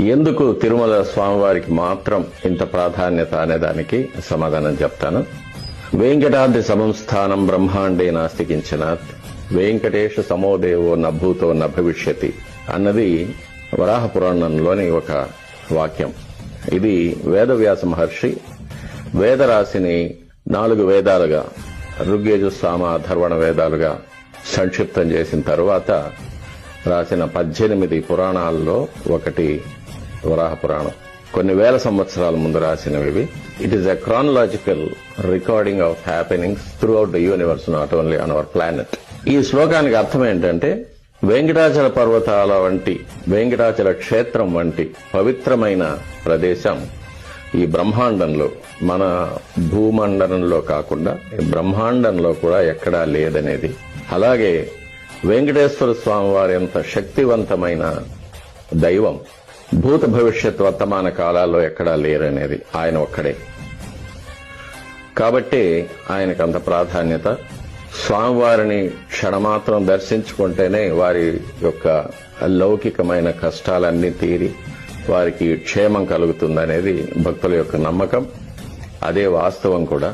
ఎందుకు తిరుమల స్వామివారికి మాత్రం ఇంత ప్రాధాన్యత అనేదానికి సమాధానం చెప్తాను. వెంకటాద్రి సమం స్థానం బ్రహ్మాండే నాస్తి కించనాత్, వెంకటేశ సమోదేవో నభూతో నభవిష్యతి అన్నది వరాహ పురాణంలోని ఒక వాక్యం. ఇది వేదవ్యాస మహర్షి వేదరాశిని 4 వేదాలుగా, ఋగ్యజు సామ అథర్వణ వేదాలుగా సంక్షిప్తం చేసిన తరువాత రాసిన 18 పురాణాల్లో ఒకటి వరాహ పురాణం. కొన్ని వేల సంవత్సరాల ముందు రాసినవి. It is a chronological recording of happenings through out the universe, not only on our planet. ఈ శ్లోకానికి అర్థం ఏంటంటే, వెంకటాచల పర్వతాల వంటి, వెంకటాచల క్షేత్రం వంటి పవిత్రమైన ప్రదేశం ఈ బ్రహ్మాండంలో, మన భూమండలంలో కాకుండా బ్రహ్మాండంలో కూడా ఎక్కడా లేదనేది. అలాగే వెంకటేశ్వర స్వామి వారి ఎంత శక్తివంతమైన దైవం భూత భవిష్యత్ వర్తమాన కాలాల్లో ఎక్కడా లేరనేది ఆయన ఒక్కడే. కాబట్టి ఆయనకు అంత ప్రాధాన్యత. స్వామివారిని క్షణమాత్రం దర్శించుకుంటేనే వారి యొక్క లౌకికమైన కష్టాలన్నీ తీరి వారికి క్షేమం కలుగుతుందనేది భక్తుల యొక్క నమ్మకం. అదే వాస్తవం కూడా.